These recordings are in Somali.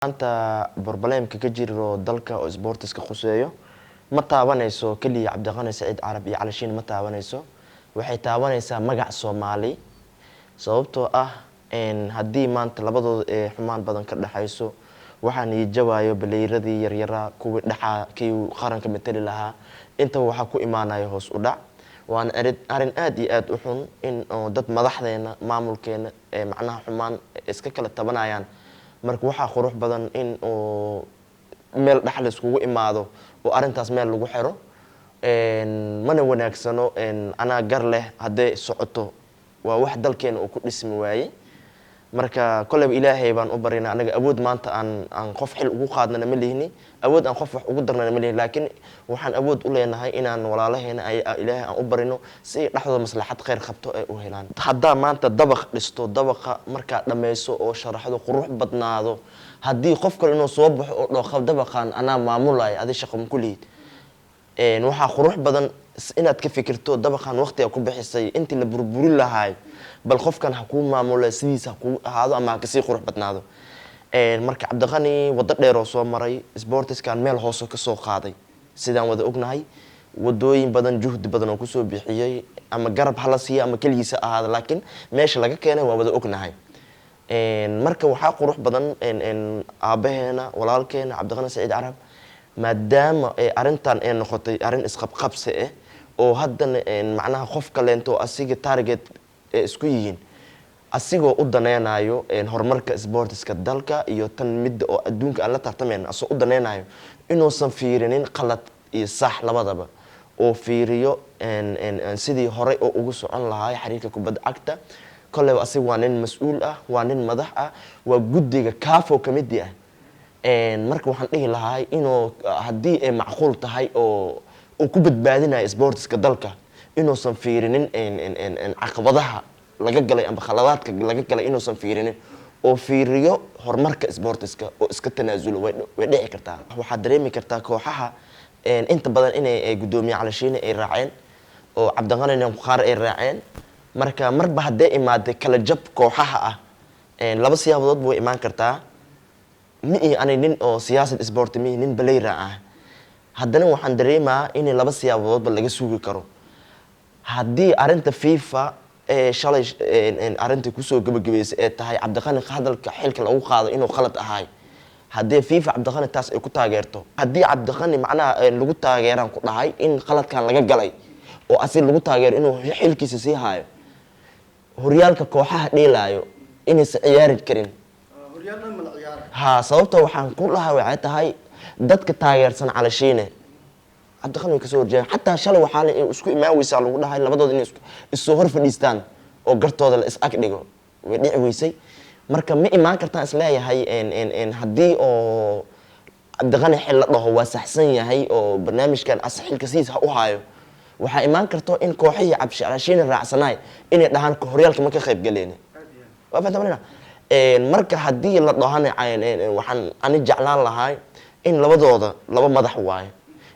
Anta barbalemka ka jiro dalka oo sportiska khuseeyo ma taabanayso kaliya Cabdiqani Saciid Carab iyo Calashiin ma taabanayso waxay taabanaysaa magac Soomaali sababtoo ah haddii maanta labadooda ee xumaan badan ka dhaxayso waxaan ii jawaayo baleyradii yaryara kuwii dhaxa kii qaranka matali lahaa inta waxa ku imaanayo hoos u dhac waan arin aad iyo aad u xun in dad madaxdeena maamulkeena ee macnaha xumaan iska kala tabanayaan marka waxa qurux badan in meel dhaxal iskugu imaado oo arintaas meel lagu xiro mana wanaagsano ana gar leh hadee socoto waa wax dalkeena uu ku dhismi waayay marka kolay ilaahay baan u barinaa anaga awood maanta aan qof xil ugu qaadnana ma lihni awood aan qof wax ugu darnana ma lihni laakiin waxaan awood u leenahay inaan walaalaheena ay ilaahay aan u barino si dhaxdooda maslaxad khayr qabto ay u helaan hadda maanta dabaq dhisto dabaqa marka dhameyso oo sharaxdo qurux badnaado haddii qof kale inuu soo baxo oo dhooqab dabaqan ana maamulay adi shaqo ma kulid waxa qurux badan inaad ka fikirto dabaqan waqti ku bixisay intii la burburin lahaay bal qofkan ha ku maamulo sidiisa ku ahaado ama ka sii qurux badnaado marka Cabdiqani wada dheer oo soo maray sportiskan meel hoos ka soo qaaday sidaan wada ognahay wadooyin badan juhdi badan oo ku soo bixiyay ama garab hala siiyo ama kaligiisa ahaado laakiin meesha laga keenay waa wada ognahay marka waxa qurux badan aabaheena walaalkeena Cabdiqani Saciid Carab maadaama arintan ay noqotay arin isqabqabsi ah oo haddana macnaha qof kaleento asiga target isku yihiin asigoo u daneynayo horumarka sportiska dalka iyo tan mid oo adduunka aan la tartamayna asoo u daneynayo inuusan fiirinin qalad iyo sax labadaba oo fiiriyo sidii hore oo ugu socon lahaa xiriirka kubadda cagta kolay asiga waa nin mas'uul ah waa nin madax ah waa guddiga kaafo kamid ah marka waxaan dhihi lahaa inuu haddii ay macquul tahay oo ku badbaadinayo sportiska dalka inuusan fiirinin caqabadaha laga galay ama khaladaadka laga galay inuusan fiirinin oo fiiriyo horumarka sportiska oo iska tanaasulo way dhici kartaa waxa dareemi kartaa kooxaha inta badan inay gudoomiye Calashiin ay raaceen oo Cabdiqani qaar ay raaceen marka marba hadee imaade kala jab kooxaha ah laba siyaabood way imaan kartaa mi ani nin oo siyaasad sport mi nin baleyra ah haddana waxaan dareemaa in laba siyaabood laga suugi karo haddii arinta FIFA shalay arinta ku soo gabagabeysay ee tahay Cabdiqani hadalka xilka lagu qaado inuu qalad ahay haddii FIFA Cabdiqani taas ay ku taageerto haddii Cabdiqani macnaha lagu taageeraan ku dhahay in qaladkan laga galay oo asil lagu taageero inuu xilkiisa sii haayo horyaalka kooxaha dheelaayo inaysan ciyaari karin sababtoo waxaan ku lahaa waxay tahay dadka taageersan Calashiin Cabdiqani ka soo horjeedo xataa shalay waxa la isku imaawaysa lagu dhahay labadooda in isoo hor fadhiistaan oo gartooda la is ag dhigo way dhici weysay marka ma imaan kartaa isleeyahay haddii oo Cabdiqani xil la dhaho waa saxsan yahay oo barnaamijkan asxilka siisa u haayo waxa imaan karto in kooxihii Calashiin raacsanaay inay dhahaan horyaalka ma ka qayb galeen waa fahamtana marka haddii la dhahana waxaan ani jeclaan lahaa in labadooda laba madax waaye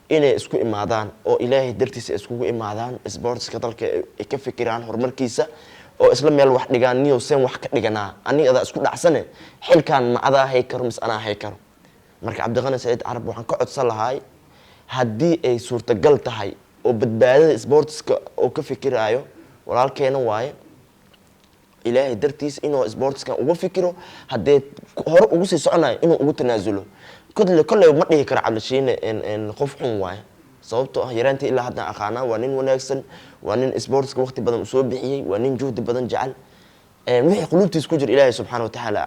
inay isku imaadaan oo ilaahay dartiisa iskugu imaadaan sportiska dalka ay ka fikiraan horumarkiisa oo isla meel wax dhigaan niyo seen wax ka dhiganaa aniga isku dhacsane xilkan ma adaa hay karo mis ana hay karo marka Cabdiqani Saciid Carab waxaan ka codsan lahaa haddii ay suurtagal tahay oo badbaadada sportiska oo ka fikirayo walaalkeena waaye ilaahay dartiis inuu sportiska ugu fikiro hadee hore ugu sii soconayo inuu ugu tanaasulo kolley ma dhihi karo Calashiin qof xun waaye sababtoo ah yaraantii ilaa hadda aqaana waa nin wanaagsan waa nin sportiska waqti badan u soo bixiyay waa nin juhdi badan jecel wixii qulubtiisa ku jira ilaahay subxaanahu wa ta'aala